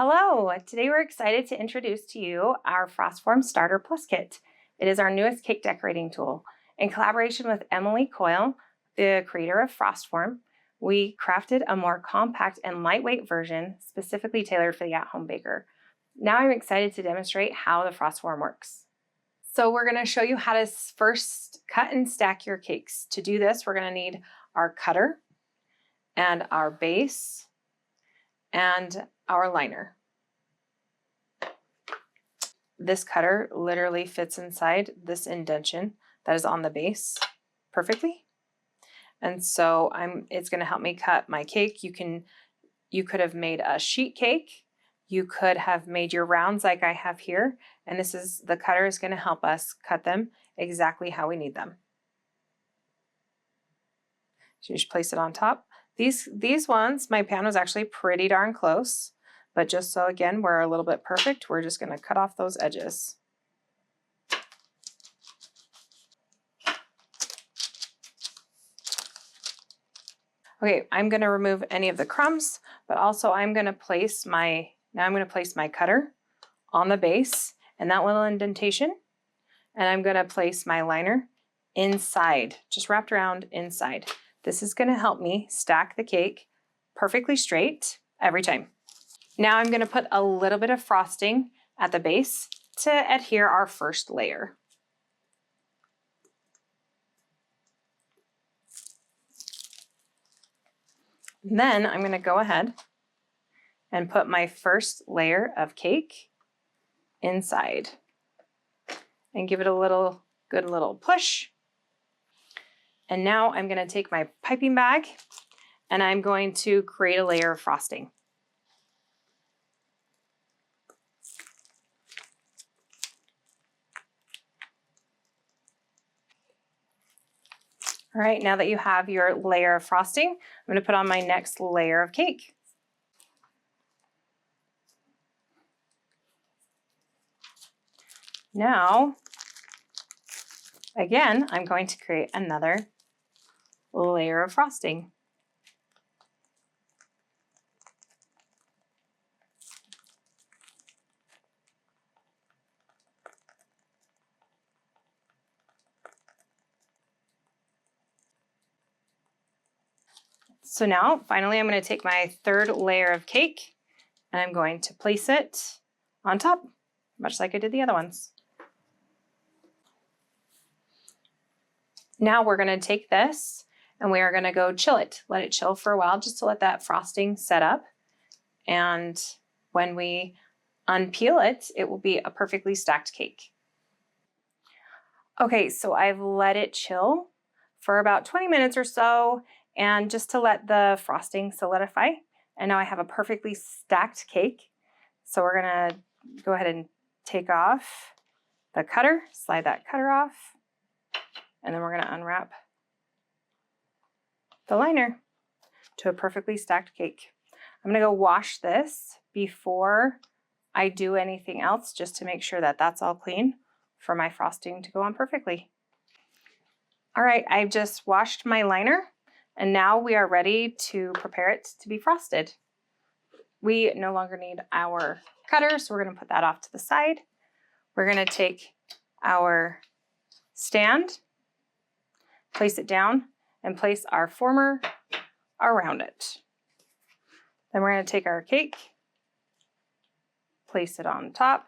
Hello, today we're excited to introduce to you our FrostForm Starter Plus Kit. It is our newest cake decorating tool. In collaboration with Emily Coyle, the creator of FrostForm, we crafted a more compact and lightweight version specifically tailored for the at-home baker. Now I'm excited to demonstrate how the FrostForm works. So we're going to show you how to first cut and stack your cakes. To do this, we're going to need our cutter and our base and our liner. This cutter literally fits inside this indentation that is on the base perfectly. And so it's going to help me cut my cake. You could have made a sheet cake. You could have made your rounds like I have here. And the cutter is going to help us cut them exactly how we need them. So you just place it on top. These ones, my pan was actually pretty darn close, but just so again, we're a little bit perfect, we're just going to cut off those edges. Okay, I'm going to remove any of the crumbs, but also I'm going to place my cutter on the base and that little indentation, and I'm going to place my liner inside, just wrapped around inside. This is going to help me stack the cake perfectly straight every time. Now I'm going to put a little bit of frosting at the base to adhere our first layer. Then I'm going to go ahead and put my first layer of cake inside and give it a good little push. And now I'm going to take my piping bag and I'm going to create a layer of frosting. All right, now that you have your layer of frosting, I'm going to put on my next layer of cake. Now, again, I'm going to create another layer of frosting. So now, finally, I'm going to take my third layer of cake and I'm going to place it on top, much like I did the other ones. Now we're going to take this and we are going to go chill it. Let it chill for a while just to let that frosting set up. And when we unpeel it, it will be a perfectly stacked cake. Okay, so I've let it chill for about 20 minutes or so, and just to let the frosting solidify. And now I have a perfectly stacked cake. So we're going to go ahead and take off the cutter, slide that cutter off, and then we're going to unwrap the liner to a perfectly stacked cake. I'm going to go wash this before I do anything else, just to make sure that that's all clean for my frosting to go on perfectly. All right, I've just washed my liner and now we are ready to prepare it to be frosted. We no longer need our cutter, so we're going to put that off to the side. We're going to take our stand, place it down, and place our former around it. Then we're going to take our cake, place it on top,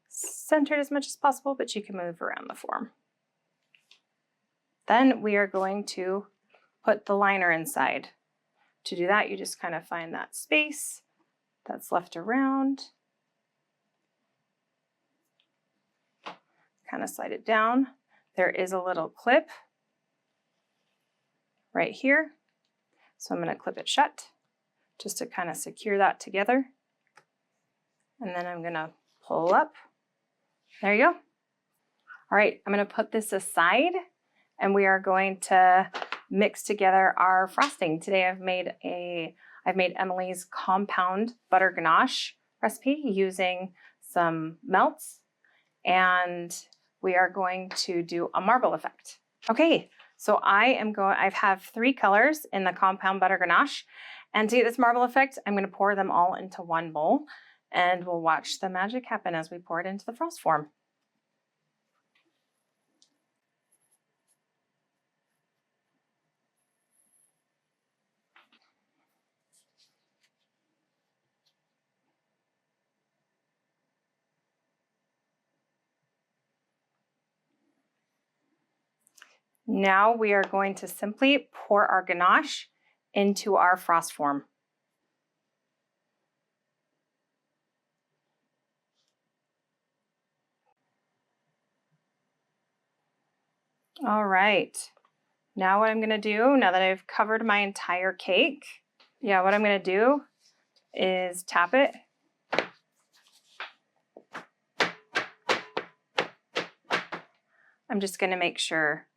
centered as much as possible, but you can move around the form. Then we are going to put the liner inside. To do that, you just kind of find that space that's left around, kind of slide it down. There is a little clip right here, so I'm going to clip it shut just to kind of secure that together. And then I'm going to pull up. There you go. All right, I'm going to put this aside and we are going to mix together our frosting. Today I've made Emily's compound butter ganache recipe using some melts, and we are going to do a marble effect. Okay, so I have 3 colors in the compound butter ganache, And to get this marble effect, I'm going to pour them all into one bowl, and we'll watch the magic happen as we pour it into the frost form. Now we are going to simply pour our ganache into our frost form. All right, now what I'm gonna do, now that I've covered my entire cake, what I'm gonna do is tap it. I'm just gonna make sure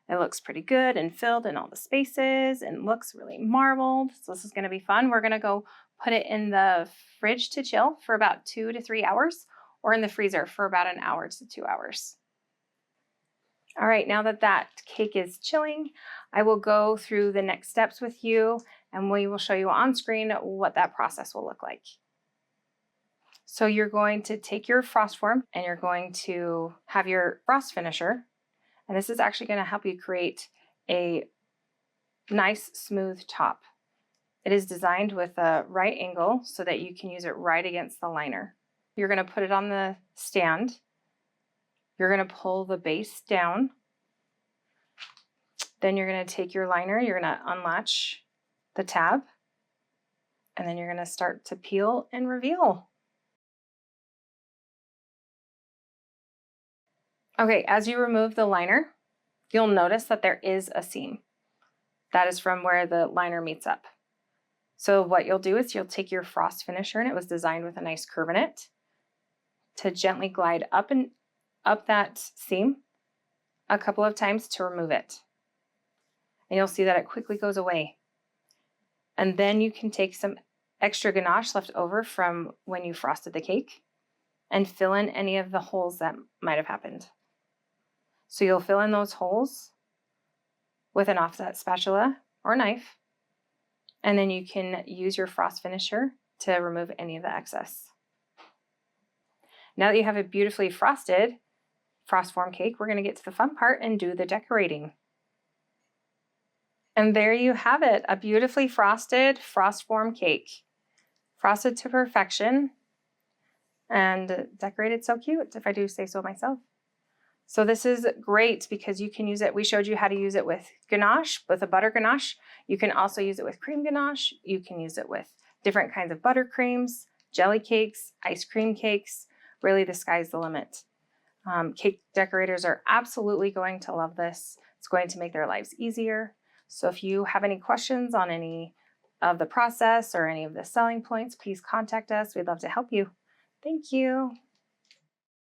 it looks pretty good and filled in all the spaces and looks really marbled. So this is gonna be fun. We're gonna go put it in the fridge to chill for about 2 to 3 hours, or in the freezer for about an hour to 2 hours. All right, now that that cake is chilling, I will go through the next steps with you, and we will show you on screen what that process will look like. So you're going to take your frost form and you're going to have your frost finisher. And this is actually going to help you create a nice smooth top. It is designed with a right angle so that you can use it right against the liner. You're going to put it on the stand. You're going to pull the base down. Then you're going to take your liner, you're going to unlatch the tab, and then you're going to start to peel and reveal. Okay, as you remove the liner, you'll notice that there is a seam. That is from where the liner meets up. So what you'll do is you'll take your frost finisher, and it was designed with a nice curve in it, to gently glide up and up that seam a couple of times to remove it. And you'll see that it quickly goes away. And then you can take some extra ganache left over from when you frosted the cake and fill in any of the holes that might have happened. So you'll fill in those holes with an offset spatula or knife, and then you can use your frost finisher to remove any of the excess. Now that you have a beautifully frosted frost form cake, we're going to get to the fun part and do the decorating. And there you have it, a beautifully frosted frost form cake. Frosted to perfection and decorated so cute, if I do say so myself. So this is great because you can use it. We showed you how to use it with ganache, with a butter ganache. You can also use it with cream ganache. You can use it with different kinds of buttercreams, jelly cakes, ice cream cakes. Really, the sky's the limit. Cake decorators are absolutely going to love this. It's going to make their lives easier. So if you have any questions on any of the process or any of the selling points, please contact us. We'd love to help you. Thank you.